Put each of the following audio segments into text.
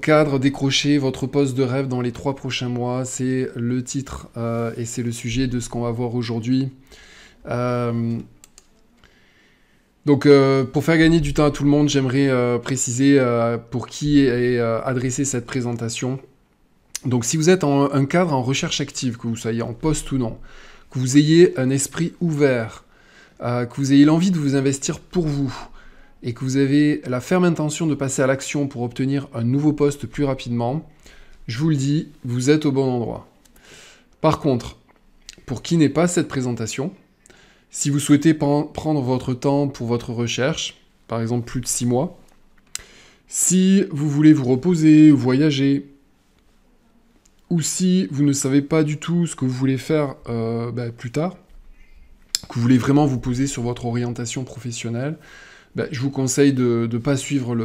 Cadre, décrocher votre poste de rêve dans les 3 prochains mois, c'est le titre et c'est le sujet de ce qu'on va voir aujourd'hui. Donc pour faire gagner du temps à tout le monde, j'aimerais préciser pour qui est adressée cette présentation. Donc si vous êtes un cadre en recherche active, que vous soyez en poste ou non, que vous ayez un esprit ouvert, que vous ayez l'envie de vous investir pour vous, et que vous avez la ferme intention de passer à l'action pour obtenir un nouveau poste plus rapidement, je vous le dis, vous êtes au bon endroit. Par contre, pour qui n'est pas cette présentation, si vous souhaitez prendre votre temps pour votre recherche, par exemple plus de 6 mois, si vous voulez vous reposer ou voyager, ou si vous ne savez pas du tout ce que vous voulez faire plus tard, que vous voulez vraiment vous poser sur votre orientation professionnelle, je vous conseille de ne pas suivre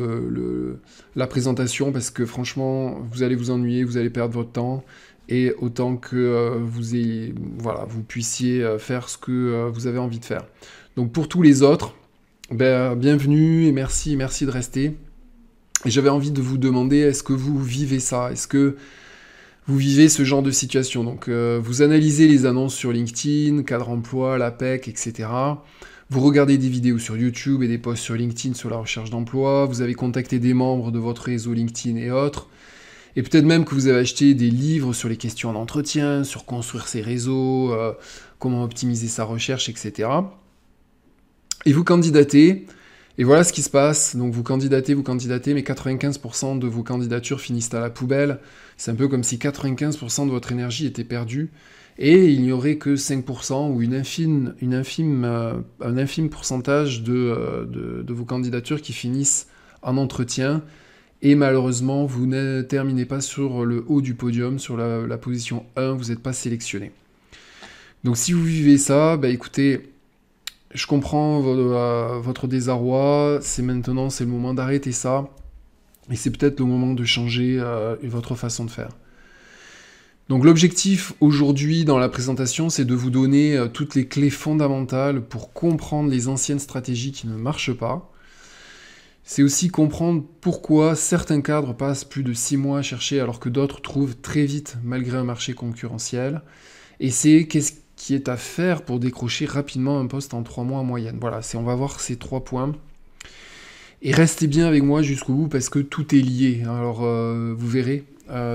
la présentation parce que franchement, vous allez vous ennuyer, vous allez perdre votre temps et autant que vous puissiez faire ce que vous avez envie de faire. Donc pour tous les autres, bienvenue et merci de rester. Et j'avais envie de vous demander, est-ce que vous vivez ça? Est-ce que vous vivez ce genre de situation? Donc vous analysez les annonces sur LinkedIn, Cadre Emploi, l'APEC, etc. Vous regardez des vidéos sur YouTube et des posts sur LinkedIn sur la recherche d'emploi, vous avez contacté des membres de votre réseau LinkedIn et autres, et peut-être même que vous avez acheté des livres sur les questions d'entretien, sur construire ses réseaux, comment optimiser sa recherche, etc. Et vous candidatez, et voilà ce qui se passe. Donc vous candidatez, mais 95% de vos candidatures finissent à la poubelle. C'est un peu comme si 95% de votre énergie était perdue. Et il n'y aurait que 5% ou un infime pourcentage de vos candidatures qui finissent en entretien. Et malheureusement, vous ne terminez pas sur le haut du podium, sur la position 1, vous n'êtes pas sélectionné. Donc si vous vivez ça, écoutez, je comprends votre désarroi, c'est le moment d'arrêter ça. Et c'est peut-être le moment de changer votre façon de faire. Donc l'objectif aujourd'hui dans la présentation, c'est de vous donner toutes les clés fondamentales pour comprendre les anciennes stratégies qui ne marchent pas. C'est aussi comprendre pourquoi certains cadres passent plus de 6 mois à chercher alors que d'autres trouvent très vite malgré un marché concurrentiel. Et c'est qu'est-ce qui est à faire pour décrocher rapidement un poste en 3 mois en moyenne. Voilà, on va voir ces 3 points. Et restez bien avec moi jusqu'au bout parce que tout est lié. Alors vous verrez,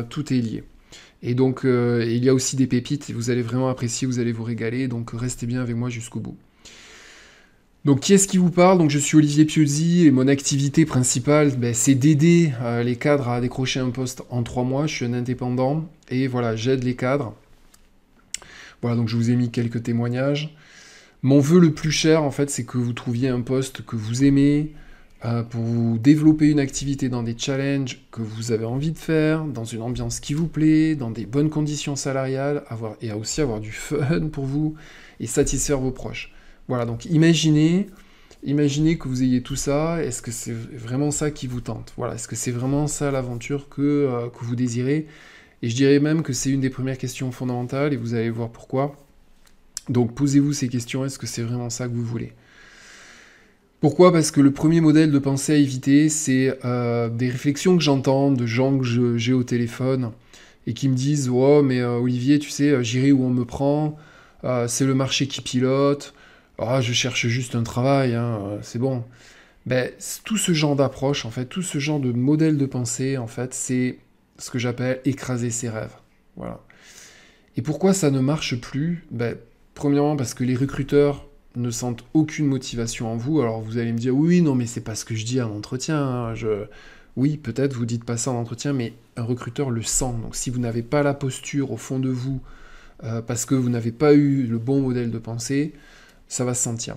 tout est lié. Et donc, il y a aussi des pépites, et vous allez vraiment apprécier, vous allez vous régaler, donc restez bien avec moi jusqu'au bout. Donc, qui est-ce qui vous parle? Donc, je suis Olivier Piozzi, et mon activité principale, c'est d'aider les cadres à décrocher un poste en 3 mois. Je suis un indépendant, et voilà, j'aide les cadres. Voilà, donc je vous ai mis quelques témoignages. Mon vœu le plus cher, en fait, c'est que vous trouviez un poste que vous aimez, pour vous développer une activité dans des challenges que vous avez envie de faire, dans une ambiance qui vous plaît, dans des bonnes conditions salariales, et aussi avoir du fun pour vous, et satisfaire vos proches. Voilà, donc imaginez que vous ayez tout ça, est-ce que c'est vraiment ça qui vous tente? Voilà, est-ce que c'est vraiment ça l'aventure que vous désirez? Et je dirais même que c'est une des premières questions fondamentales, et vous allez voir pourquoi. Donc posez-vous ces questions, est-ce que c'est vraiment ça que vous voulez? Pourquoi? Parce que le premier modèle de pensée à éviter, c'est des réflexions que j'entends de gens que j'ai au téléphone et qui me disent « Oh, mais Olivier, tu sais, j'irai où on me prend, c'est le marché qui pilote, je cherche juste un travail, hein, c'est bon. » Tout ce genre d'approche, en fait, tout ce genre de modèle de pensée, en fait, c'est ce que j'appelle écraser ses rêves. Voilà. Et pourquoi ça ne marche plus? Premièrement, parce que les recruteurs ne sentent aucune motivation en vous. Alors vous allez me dire, oui, non, mais c'est pas ce que je dis en entretien. Hein. Oui, peut-être vous dites pas ça en entretien, mais un recruteur le sent. Donc si vous n'avez pas la posture au fond de vous, parce que vous n'avez pas eu le bon modèle de pensée, ça va se sentir.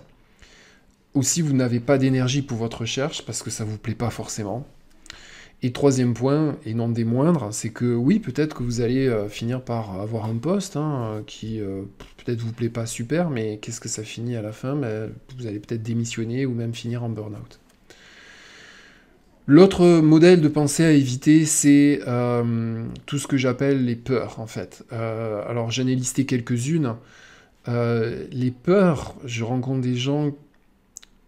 Aussi, vous n'avez pas d'énergie pour votre recherche, parce que ça vous plaît pas forcément. Et troisième point, et non des moindres, c'est que oui, peut-être que vous allez finir par avoir un poste qui peut-être vous plaît pas super, mais qu'est-ce que ça finit à la fin? Vous allez peut-être démissionner ou même finir en burn-out. L'autre modèle de pensée à éviter, c'est tout ce que j'appelle les peurs, en fait. Alors, j'en ai listé quelques-unes. Les peurs, je rencontre des gens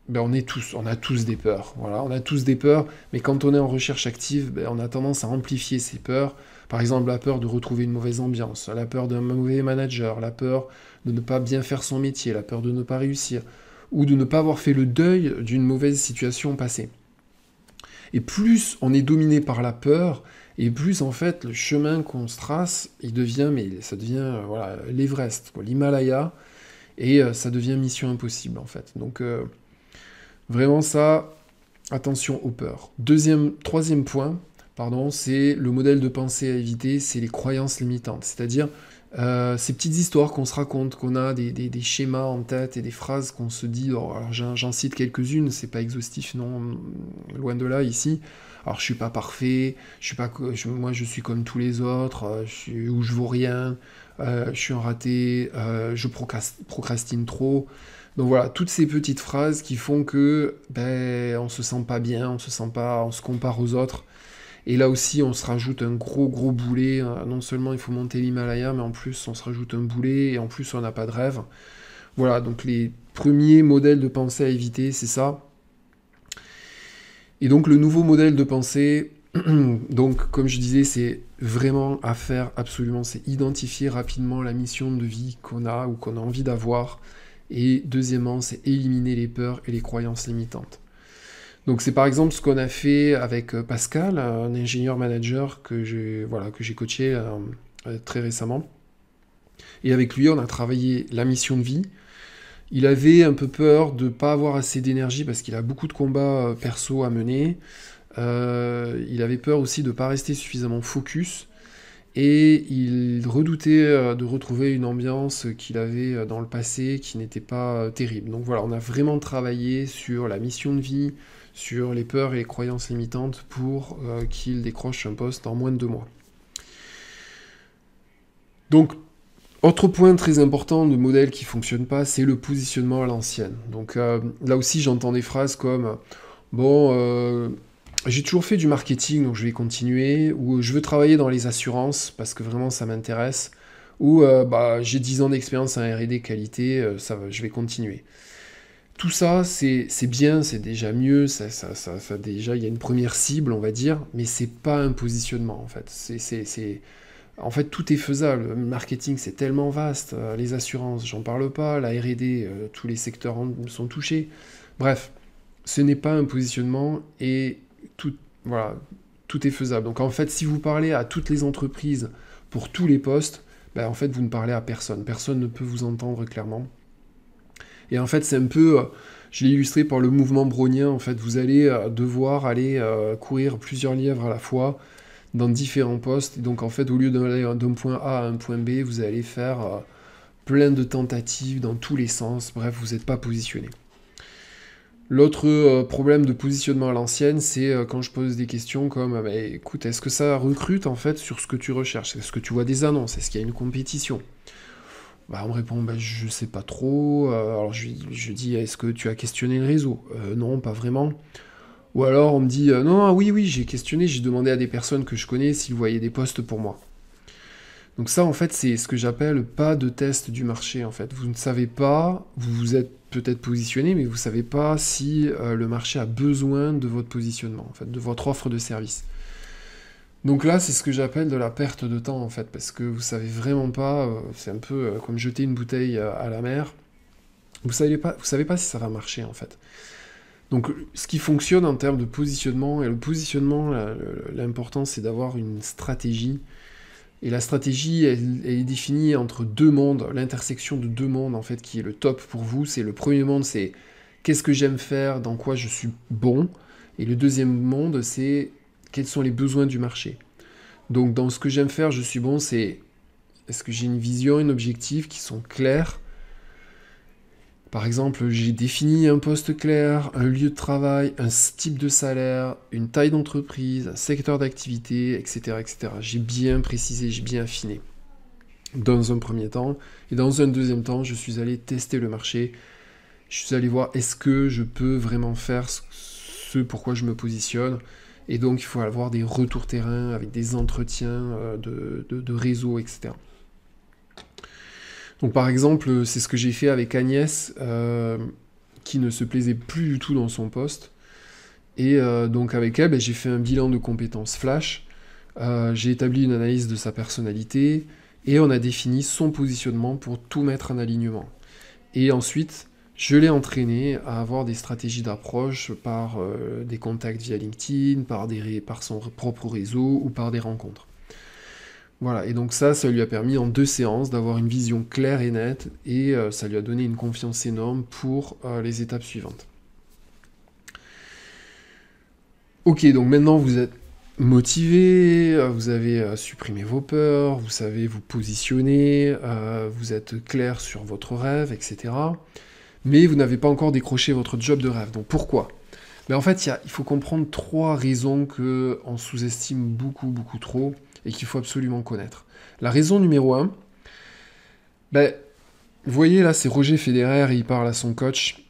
ben on a tous des peurs. Voilà, on a tous des peurs, mais quand on est en recherche active, ben on a tendance à amplifier ces peurs. Par exemple, la peur de retrouver une mauvaise ambiance, la peur d'un mauvais manager, la peur de ne pas bien faire son métier, la peur de ne pas réussir, ou de ne pas avoir fait le deuil d'une mauvaise situation passée. Et plus on est dominé par la peur, et plus en fait le chemin qu'on se trace, ça devient voilà, l'Everest, l'Himalaya, et ça devient mission impossible en fait. Donc vraiment ça, attention aux peurs. Troisième point, pardon, c'est le modèle de pensée à éviter, c'est les croyances limitantes. C'est-à-dire ces petites histoires qu'on se raconte, qu'on a des schémas en tête et des phrases qu'on se dit. Alors j'en cite quelques-unes, c'est pas exhaustif, non, loin de là ici. Alors je suis pas parfait, moi je suis comme tous les autres, ou je vaux rien, je suis un raté, je procrastine trop. Donc voilà, toutes ces petites phrases qui font que ben, on se sent pas bien, on se compare aux autres. Et là aussi, on se rajoute un gros boulet. Non seulement il faut monter l'Himalaya, mais en plus on se rajoute un boulet et en plus on n'a pas de rêve. Voilà, donc les premiers modèles de pensée à éviter, c'est ça. Et donc le nouveau modèle de pensée, donc comme je disais, c'est vraiment à faire absolument, c'est identifier rapidement la mission de vie qu'on a ou qu'on a envie d'avoir. Et deuxièmement, c'est éliminer les peurs et les croyances limitantes. Donc c'est par exemple ce qu'on a fait avec Pascal, un ingénieur manager que j'ai coaché très récemment. Et avec lui, on a travaillé la mission de vie. Il avait un peu peur de ne pas avoir assez d'énergie parce qu'il a beaucoup de combats perso à mener. Il avait peur aussi de ne pas rester suffisamment focus. Et il redoutait de retrouver une ambiance qu'il avait dans le passé qui n'était pas terrible. Donc voilà, on a vraiment travaillé sur la mission de vie, sur les peurs et les croyances limitantes pour qu'il décroche un poste en moins de 2 mois. Donc, autre point très important de modèle qui ne fonctionne pas, c'est le positionnement à l'ancienne. Donc là aussi, j'entends des phrases comme « Bon, j'ai toujours fait du marketing, donc je vais continuer », ou « Je veux travailler dans les assurances, parce que vraiment ça m'intéresse », ou bah, « J'ai 10 ans d'expérience en R&D qualité, je vais continuer ». Tout ça, c'est bien, c'est déjà mieux, déjà, il y a une première cible, on va dire, mais c'est pas un positionnement, en fait. En fait, tout est faisable. Le marketing, c'est tellement vaste. Les assurances, j'en parle pas. La R&D, tous les secteurs sont touchés. Bref, ce n'est pas un positionnement et voilà, tout est faisable. Donc en fait, si vous parlez à toutes les entreprises pour tous les postes, ben, en fait, vous ne parlez à personne. Personne ne peut vous entendre clairement. Et en fait, c'est un peu, je l'ai illustré par le mouvement brownien. En fait, vous allez devoir aller courir plusieurs lièvres à la fois dans différents postes. Et donc, en fait, au lieu d'aller d'un point A à un point B, vous allez faire plein de tentatives dans tous les sens. Bref, vous n'êtes pas positionné. L'autre problème de positionnement à l'ancienne, c'est quand je pose des questions comme bah, écoute, est-ce que ça recrute en fait sur ce que tu recherches? Est-ce que tu vois des annonces? Est-ce qu'il y a une compétition? Bah, on me répond bah, je sais pas trop. Alors je dis est-ce que tu as questionné le réseau? Non, pas vraiment. Ou alors on me dit non, oui, j'ai questionné, j'ai demandé à des personnes que je connais s'ils voyaient des postes pour moi. Donc ça, en fait, c'est ce que j'appelle pas de test du marché, en fait. Vous ne savez pas, vous vous êtes peut-être positionné, mais vous ne savez pas si le marché a besoin de votre positionnement, en fait, de votre offre de service. Donc là, c'est ce que j'appelle de la perte de temps, en fait, parce que vous savez vraiment pas, c'est un peu comme jeter une bouteille à la mer. Vous savez pas si ça va marcher, en fait. Donc, ce qui fonctionne en termes de positionnement, et le positionnement, l'important, c'est d'avoir une stratégie. Et la stratégie, elle est définie entre 2 mondes, l'intersection de 2 mondes, en fait, qui est le top pour vous. C'est le premier monde, c'est qu'est-ce que j'aime faire, dans quoi je suis bon. Et le deuxième monde, c'est quels sont les besoins du marché. Donc, dans ce que j'aime faire, je suis bon, c'est est-ce que j'ai une vision, un objectif qui sont clairs. Par exemple, j'ai défini un poste clair, un lieu de travail, un type de salaire, une taille d'entreprise, un secteur d'activité, etc., etc. J'ai bien précisé, j'ai bien affiné dans un premier temps. Et dans un deuxième temps, je suis allé tester le marché. Je suis allé voir est-ce que je peux vraiment faire ce pourquoi je me positionne. Et donc, il faut avoir des retours terrain avec des entretiens de réseau, etc. Donc par exemple, c'est ce que j'ai fait avec Agnès. qui ne se plaisait plus du tout dans son poste. Et donc avec elle, j'ai fait un bilan de compétences flash, j'ai établi une analyse de sa personnalité, et on a défini son positionnement pour tout mettre en alignement. Et ensuite, je l'ai entraîné à avoir des stratégies d'approche par des contacts via LinkedIn, par son propre réseau ou par des rencontres. Voilà, et donc ça lui a permis en 2 séances d'avoir une vision claire et nette, et ça lui a donné une confiance énorme pour les étapes suivantes. Ok, donc maintenant vous êtes motivé, vous avez supprimé vos peurs, vous savez vous positionner, vous êtes clair sur votre rêve, etc. Mais vous n'avez pas encore décroché votre job de rêve. Donc pourquoi? Mais en fait, il faut comprendre 3 raisons qu'on sous-estime beaucoup, beaucoup trop et qu'il faut absolument connaître. La raison numéro 1, vous voyez là, c'est Roger Federer, il parle à son coach.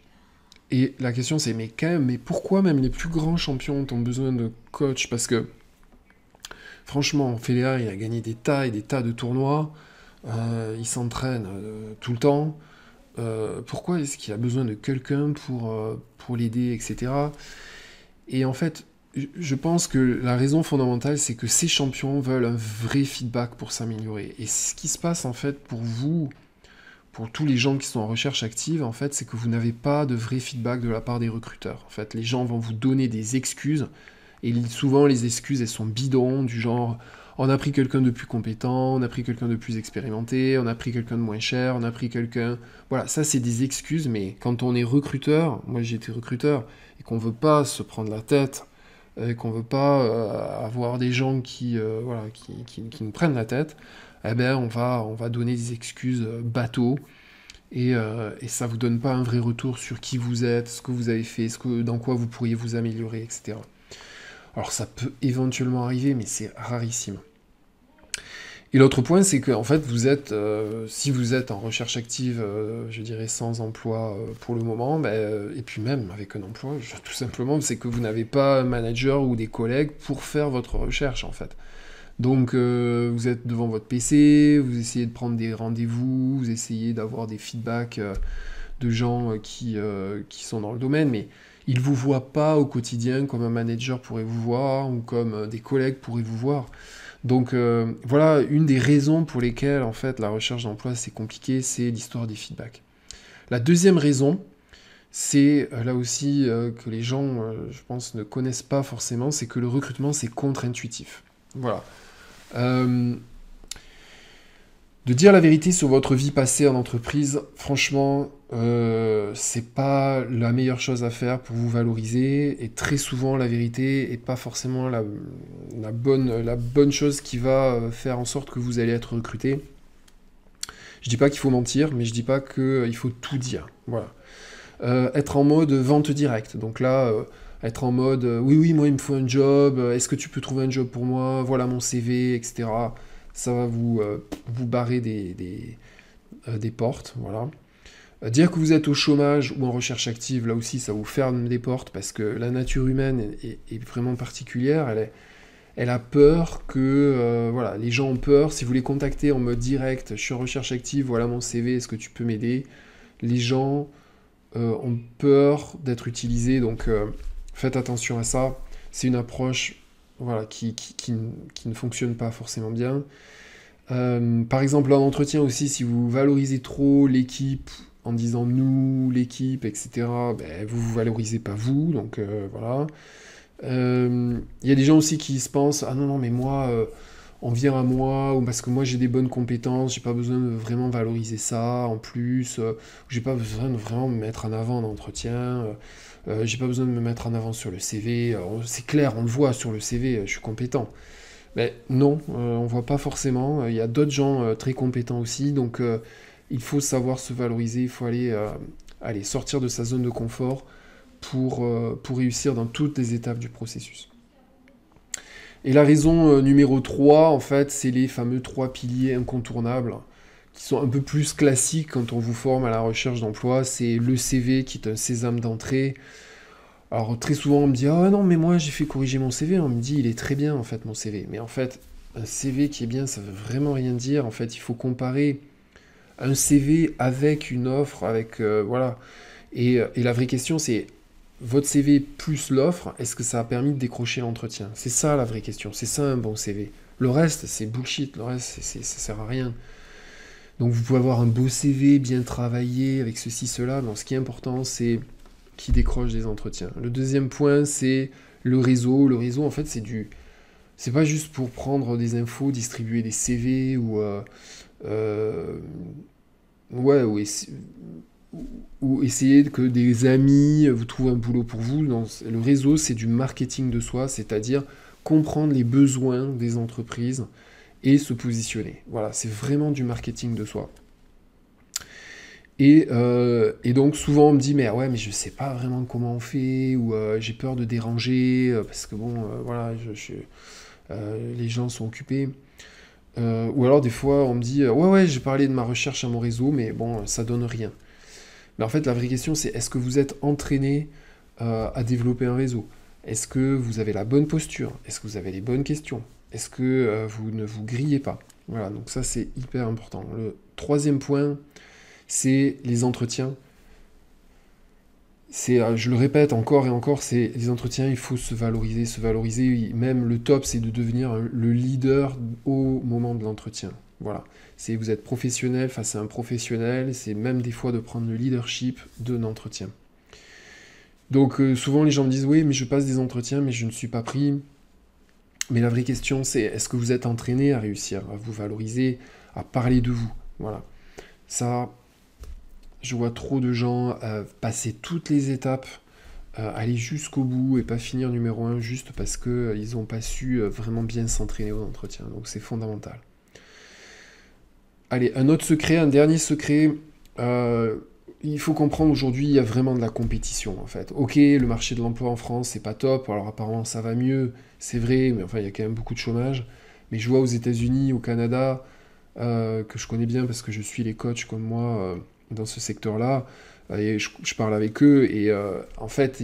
Et la question c'est, mais pourquoi même les plus grands champions ont besoin de coach? Parce que, franchement, Federer, il a gagné des tas et des tas de tournois, il s'entraîne tout le temps, pourquoi est-ce qu'il a besoin de quelqu'un pour l'aider, etc. Et en fait, je pense que la raison fondamentale, c'est que ces champions veulent un vrai feedback pour s'améliorer. Et ce qui se passe, en fait, pour vous, pour tous les gens qui sont en recherche active, en fait, c'est que vous n'avez pas de vrai feedback de la part des recruteurs. En fait, les gens vont vous donner des excuses, et souvent, les excuses, elles sont bidons, du genre... On a pris quelqu'un de plus compétent, on a pris quelqu'un de plus expérimenté, on a pris quelqu'un de moins cher, on a pris quelqu'un... Voilà, ça c'est des excuses, mais quand on est recruteur, moi j'ai été recruteur, et qu'on veut pas se prendre la tête, et qu'on veut pas avoir des gens qui nous prennent la tête, eh ben on va donner des excuses bateaux, et ça vous donne pas un vrai retour sur qui vous êtes, ce que vous avez fait, dans quoi vous pourriez vous améliorer, etc. Alors ça peut éventuellement arriver, mais c'est rarissime. Et l'autre point, c'est que en fait, si vous êtes en recherche active, je dirais sans emploi pour le moment, et puis même avec un emploi, tout simplement, c'est que vous n'avez pas un manager ou des collègues pour faire votre recherche, en fait. Donc, vous êtes devant votre PC, vous essayez de prendre des rendez-vous, vous essayez d'avoir des feedbacks de gens qui sont dans le domaine, mais ils ne vous voient pas au quotidien comme un manager pourrait vous voir ou comme des collègues pourraient vous voir. Donc voilà, une des raisons pour lesquelles en fait la recherche d'emploi c'est compliqué, c'est l'histoire des feedbacks. La deuxième raison, c'est là aussi que les gens, je pense, ne connaissent pas forcément, c'est que le recrutement c'est contre-intuitif. Voilà. De dire la vérité sur votre vie passée en entreprise, franchement, c'est pas la meilleure chose à faire pour vous valoriser, et très souvent la vérité est pas forcément la bonne chose qui va faire en sorte que vous allez être recruté. Je dis pas qu'il faut mentir, mais je dis pas qu'il faut tout dire. Voilà. Être en mode vente directe, donc là, être en mode oui, moi il me faut un job, est-ce que tu peux trouver un job pour moi, voilà mon CV, etc. Ça va vous barrer des portes, voilà. Dire que vous êtes au chômage ou en recherche active, là aussi, ça vous ferme des portes, parce que la nature humaine est vraiment particulière, elle a peur que... voilà, les gens ont peur, si vous les contactez en mode direct, je suis en recherche active, voilà mon CV, est-ce que tu peux m'aider? Les gens ont peur d'être utilisés, donc faites attention à ça. C'est une approche voilà, qui ne fonctionne pas forcément bien. Par exemple, en entretien aussi, si vous valorisez trop l'équipe en disant nous, l'équipe, etc., vous valorisez pas vous, donc voilà. Il y a des gens aussi qui se pensent ah non, mais moi, on vient à moi, ou parce que moi j'ai des bonnes compétences, j'ai pas besoin de vraiment valoriser ça en plus, j'ai pas besoin de vraiment me mettre en avant en entretien, j'ai pas besoin de me mettre en avant sur le CV, c'est clair, on le voit sur le CV, je suis compétent. Mais non, on voit pas forcément. Il y a d'autres gens très compétents aussi, donc il faut savoir se valoriser, il faut aller sortir de sa zone de confort pour réussir dans toutes les étapes du processus. Et la raison numéro 3, en fait, c'est les fameux 3 piliers incontournables, qui sont un peu plus classiques quand on vous forme à la recherche d'emploi. C'est le CV qui est un sésame d'entrée. Alors très souvent on me dit ah non mais moi j'ai fait corriger mon CV, on me dit il est très bien en fait mon CV, mais en fait un CV qui est bien ça veut vraiment rien dire, en fait il faut comparer un CV avec une offre, avec voilà, Et la vraie question, c'est votre CV plus l'offre, est-ce que ça a permis de décrocher l'entretien? C'est ça la vraie question, c'est ça un bon CV. Le reste, c'est bullshit, le reste, ça sert à rien. Donc vous pouvez avoir un beau CV, bien travaillé, avec ceci, cela. Non, ce qui est important, c'est qui décroche des entretiens. Le deuxième point, c'est le réseau. Le réseau, en fait, c'est pas juste pour prendre des infos, distribuer des CV euh, ouais, ou essayer que des amis vous trouvent un boulot pour vous. Non, le réseau, c'est du marketing de soi, c'est-à-dire comprendre les besoins des entreprises et se positionner. Voilà, c'est vraiment du marketing de soi. Et donc souvent on me dit mais ouais mais je sais pas vraiment comment on fait ou j'ai peur de déranger parce que bon voilà les gens sont occupés. Ou alors des fois on me dit ouais ouais j'ai parlé de ma recherche à mon réseau mais bon ça donne rien. Mais en fait la vraie question c'est est-ce que vous êtes entraîné à développer un réseau? Est-ce que vous avez la bonne posture? Est-ce que vous avez les bonnes questions? Est-ce que vous ne vous grillez pas? Voilà, donc ça c'est hyper important. Le troisième point, c'est les entretiens. Je le répète encore et encore, c'est les entretiens, il faut se valoriser, se valoriser. Même le top, c'est de devenir le leader au moment de l'entretien. Voilà. C'est vous êtes professionnel face à un professionnel, c'est même des fois de prendre le leadership d'un entretien. Donc souvent les gens me disent oui, mais je passe des entretiens, mais je ne suis pas pris. Mais la vraie question, c'est est-ce que vous êtes entraîné à réussir, à vous valoriser, à parler de vous? Voilà. Ça, je vois trop de gens passer toutes les étapes, aller jusqu'au bout et pas finir numéro un juste parce qu'ils n'ont pas su vraiment bien s'entraîner aux entretiens. Donc c'est fondamental. Allez, un autre secret, un dernier secret. Il faut comprendre aujourd'hui, il y a vraiment de la compétition en fait. Ok, le marché de l'emploi en France, c'est pas top. Alors apparemment, ça va mieux, c'est vrai, mais enfin, il y a quand même beaucoup de chômage. Mais je vois aux États-Unis, au Canada, que je connais bien parce que je suis les coachs comme moi dans ce secteur-là, et je parle avec eux, et en fait,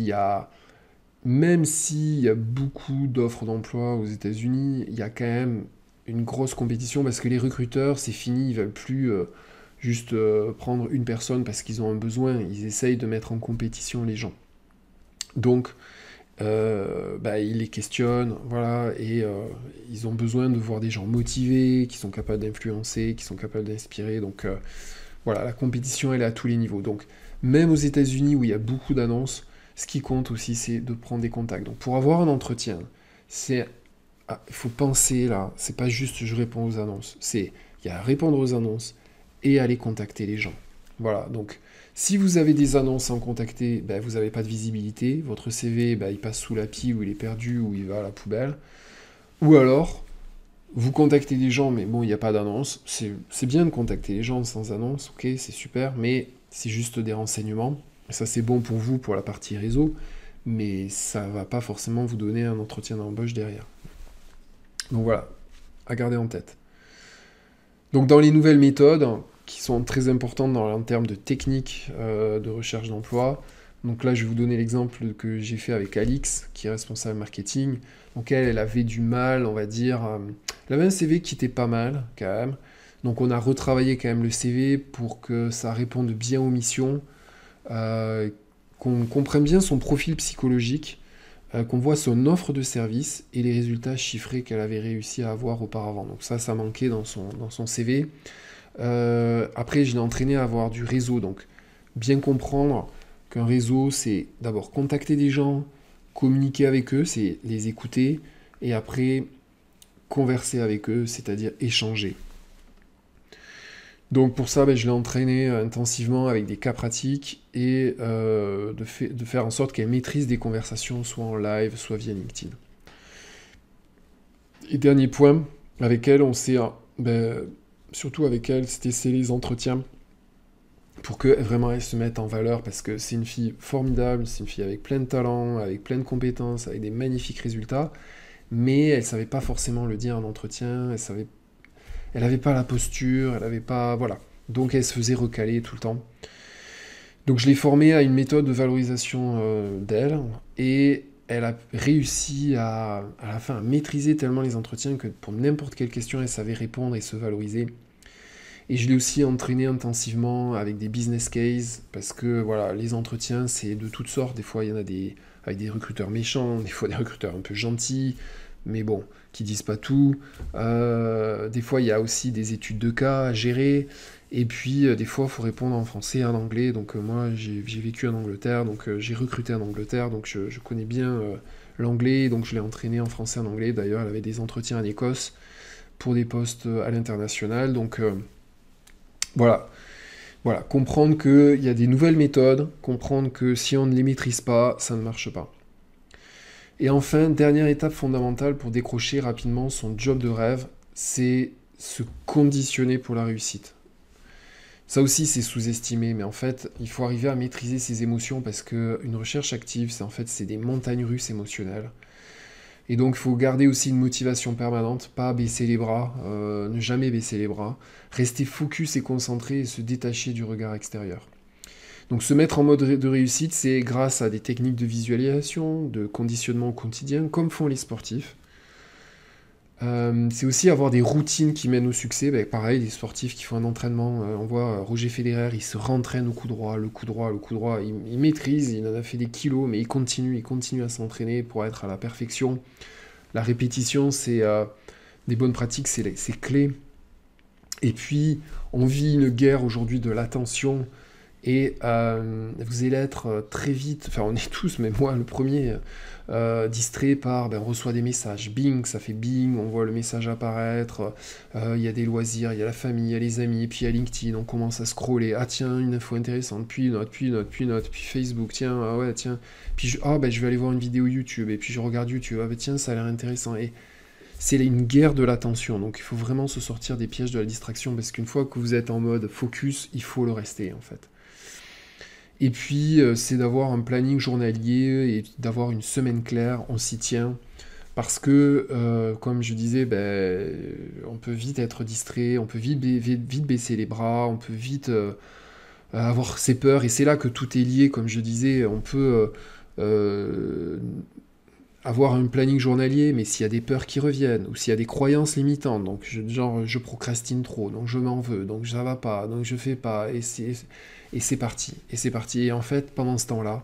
même s'il y a beaucoup d'offres d'emploi aux États-Unis, il y a quand même une grosse compétition parce que les recruteurs, c'est fini, ils veulent plus juste prendre une personne parce qu'ils ont un besoin, ils essayent de mettre en compétition les gens. Donc, ils les questionnent, voilà, et ils ont besoin de voir des gens motivés, qui sont capables d'influencer, qui sont capables d'inspirer. Donc voilà, la compétition, elle est à tous les niveaux. Donc même aux États-Unis où il y a beaucoup d'annonces, ce qui compte aussi, c'est de prendre des contacts. Donc pour avoir un entretien, il faut penser là, c'est pas juste je réponds aux annonces, il y a répondre aux annonces et aller contacter les gens. Voilà, donc si vous avez des annonces sans contacter, ben, vous n'avez pas de visibilité, votre CV, ben, il passe sous la pile ou il est perdu ou il va à la poubelle. Ou alors, vous contactez des gens, mais bon, il n'y a pas d'annonce. C'est bien de contacter les gens sans annonce, ok, c'est super, mais c'est juste des renseignements. Ça, c'est bon pour vous, pour la partie réseau, mais ça ne va pas forcément vous donner un entretien d'embauche derrière. Donc voilà, à garder en tête. Donc dans les nouvelles méthodes, qui sont très importantes en termes de technique de recherche d'emploi, donc là je vais vous donner l'exemple que j'ai fait avec Alix, qui est responsable marketing. Donc elle avait du mal, on va dire, elle avait un CV qui était pas mal quand même. Donc on a retravaillé quand même le CV pour que ça réponde bien aux missions, qu'on comprenne bien son profil psychologique, qu'on voit son offre de service et les résultats chiffrés qu'elle avait réussi à avoir auparavant. Donc ça manquait dans son CV. Après, je l'ai entraîné à avoir du réseau, donc bien comprendre qu'un réseau, c'est d'abord contacter des gens, communiquer avec eux, c'est les écouter, et après converser avec eux, c'est-à-dire échanger. Donc pour ça, je l'ai entraîné intensivement avec des cas pratiques et de faire en sorte qu'elle maîtrise des conversations soit en live, soit via LinkedIn. Et dernier point, avec elle, on s'est... surtout avec elle, c'est les entretiens pour que vraiment elle se mette en valeur parce que c'est une fille formidable, c'est une fille avec plein de talent, avec plein de compétences, avec des magnifiques résultats, mais elle savait pas forcément le dire en entretien, elle avait pas la posture, elle avait pas, voilà. Donc elle se faisait recaler tout le temps. Donc je l'ai formée à une méthode de valorisation d'elle et elle a réussi à la fin à maîtriser tellement les entretiens que pour n'importe quelle question elle savait répondre et se valoriser. Et je l'ai aussi entraîné intensivement avec des business cases, parce que voilà, les entretiens, c'est de toutes sortes. Des fois, il y en a avec des recruteurs méchants, des fois des recruteurs un peu gentils, mais bon, qui disent pas tout. Des fois, il y a aussi des études de cas à gérer. Et puis, des fois, il faut répondre en français et en anglais. Donc, moi, j'ai vécu en Angleterre, donc j'ai recruté en Angleterre, donc je connais bien l'anglais, donc je l'ai entraîné en français et en anglais. D'ailleurs, elle avait des entretiens en Écosse pour des postes à l'international. Donc, voilà. Voilà, comprendre qu'il y a des nouvelles méthodes, comprendre que si on ne les maîtrise pas, ça ne marche pas. Et enfin, dernière étape fondamentale pour décrocher rapidement son job de rêve, c'est se conditionner pour la réussite. Ça aussi, c'est sous-estimé, mais en fait, il faut arriver à maîtriser ses émotions parce qu'une recherche active, c'est des montagnes russes émotionnelles. Et donc, il faut garder aussi une motivation permanente, pas baisser les bras, ne jamais baisser les bras, rester focus et concentré et se détacher du regard extérieur. Donc, se mettre en mode de réussite, c'est grâce à des techniques de visualisation, de conditionnement au quotidien, comme font les sportifs. C'est aussi avoir des routines qui mènent au succès. Ben, pareil, les sportifs qui font un entraînement, on voit Roger Federer, il se rentraîne au coup droit, le coup droit, le coup droit. Il maîtrise, il en a fait des kilos, mais il continue à s'entraîner pour être à la perfection. La répétition, c'est des bonnes pratiques, c'est clé. Et puis, on vit une guerre aujourd'hui de l'attention. Et vous allez être très vite, enfin on est tous, mais moi le premier, distrait par, on reçoit des messages, bing, ça fait bing, on voit le message apparaître, il y a des loisirs, il y a la famille, il y a les amis, puis il y a LinkedIn, on commence à scroller, ah tiens, une info intéressante, puis une autre, puis une autre, puis une autre, puis Facebook, tiens, ah ouais, tiens, puis je vais aller voir une vidéo YouTube, et puis je regarde YouTube, ah tiens, ça a l'air intéressant, et c'est une guerre de l'attention, donc il faut vraiment se sortir des pièges de la distraction, parce qu'une fois que vous êtes en mode focus, il faut le rester en fait. Et puis, c'est d'avoir un planning journalier et d'avoir une semaine claire, on s'y tient. Parce que, comme je disais, on peut vite être distrait, on peut vite baisser les bras, on peut vite avoir ses peurs. Et c'est là que tout est lié, comme je disais, on peut avoir un planning journalier, mais s'il y a des peurs qui reviennent, ou s'il y a des croyances limitantes, donc genre je procrastine trop, donc je m'en veux, donc ça va pas, donc je fais pas, et c'est parti, et c'est parti. Et en fait, pendant ce temps-là,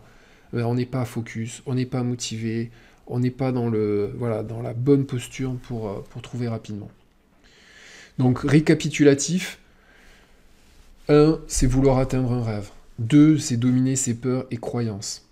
on n'est pas focus, on n'est pas motivé, on n'est pas dans dans la bonne posture pour trouver rapidement. Donc récapitulatif, 1, c'est vouloir atteindre un rêve. 2, c'est dominer ses peurs et croyances.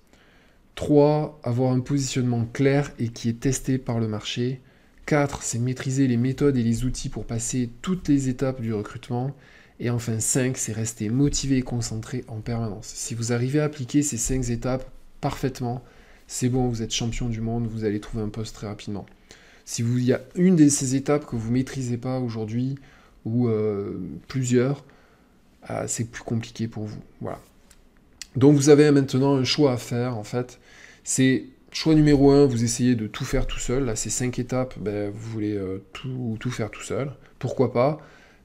3, avoir un positionnement clair et qui est testé par le marché. 4, c'est maîtriser les méthodes et les outils pour passer toutes les étapes du recrutement. Et enfin 5, c'est rester motivé et concentré en permanence. Si vous arrivez à appliquer ces 5 étapes parfaitement, c'est bon, vous êtes champion du monde, vous allez trouver un poste très rapidement. Si il y a une de ces étapes que vous ne maîtrisez pas aujourd'hui, ou plusieurs, c'est plus compliqué pour vous. Voilà. Donc vous avez maintenant un choix à faire, en fait. C'est choix numéro 1, vous essayez de tout faire tout seul. Là, ces 5 étapes, vous voulez tout faire tout seul. Pourquoi pas?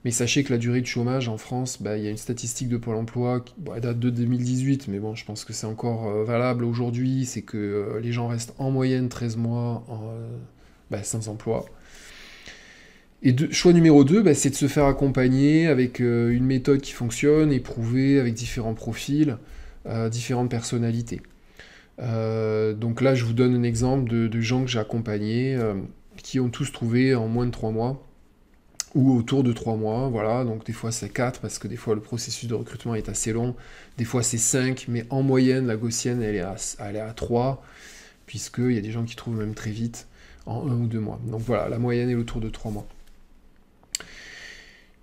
Mais sachez que la durée de chômage en France, il y a une statistique de Pôle emploi qui elle date de 2018, mais bon, je pense que c'est encore valable aujourd'hui. C'est que les gens restent en moyenne 13 mois sans emploi. Et choix numéro 2, c'est de se faire accompagner avec une méthode qui fonctionne, éprouvée, avec différents profils, différentes personnalités. Donc là, je vous donne un exemple de gens que j'ai accompagnés, qui ont tous trouvé en moins de 3 mois, ou autour de 3 mois, voilà. Donc des fois c'est 4, parce que des fois le processus de recrutement est assez long, des fois c'est 5, mais en moyenne, la gaussienne, elle est à 3, puisqu'il y a des gens qui trouvent même très vite, en 1 ou 2 mois. Donc voilà, la moyenne est autour de 3 mois.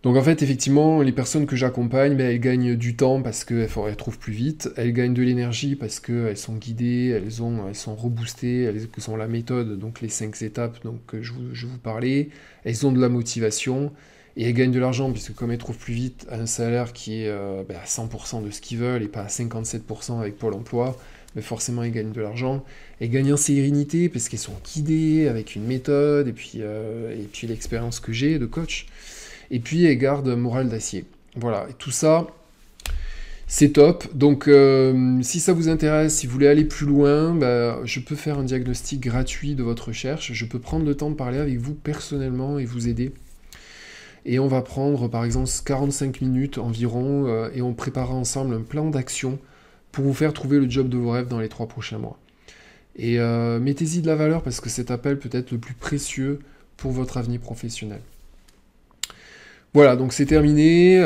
Donc en fait, effectivement, les personnes que j'accompagne, elles gagnent du temps parce qu'elles trouvent plus vite, elles gagnent de l'énergie parce qu'elles sont guidées, elles sont reboostées, elles ont la méthode, donc les 5 étapes donc, que je vous parlais, elles ont de la motivation, et elles gagnent de l'argent, puisque comme elles trouvent plus vite un salaire qui est à 100% de ce qu'ils veulent, et pas à 57% avec Pôle emploi, mais forcément elles gagnent de l'argent. Elles gagnent en sérénité parce qu'elles sont guidées avec une méthode, et puis l'expérience que j'ai de coach. Et puis, elles gardent un moral d'acier. Voilà, et tout ça, c'est top. Donc, si ça vous intéresse, si vous voulez aller plus loin, je peux faire un diagnostic gratuit de votre recherche. Je peux prendre le temps de parler avec vous personnellement et vous aider. Et on va prendre par exemple 45 minutes environ et on préparera ensemble un plan d'action pour vous faire trouver le job de vos rêves dans les 3 prochains mois. Et mettez-y de la valeur parce que cet appel peut être le plus précieux pour votre avenir professionnel. Voilà, donc c'est terminé.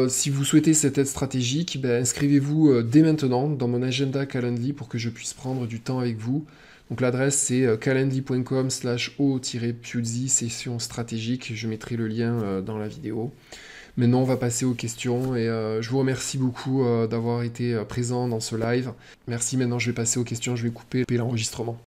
Si vous souhaitez cette aide stratégique, ben, inscrivez-vous dès maintenant dans mon agenda Calendly pour que je puisse prendre du temps avec vous. Donc l'adresse c'est calendly.com/o-piuzzi session stratégique. Je mettrai le lien dans la vidéo. Maintenant, on va passer aux questions et je vous remercie beaucoup d'avoir été présent dans ce live. Merci, maintenant je vais passer aux questions, je vais couper l'enregistrement.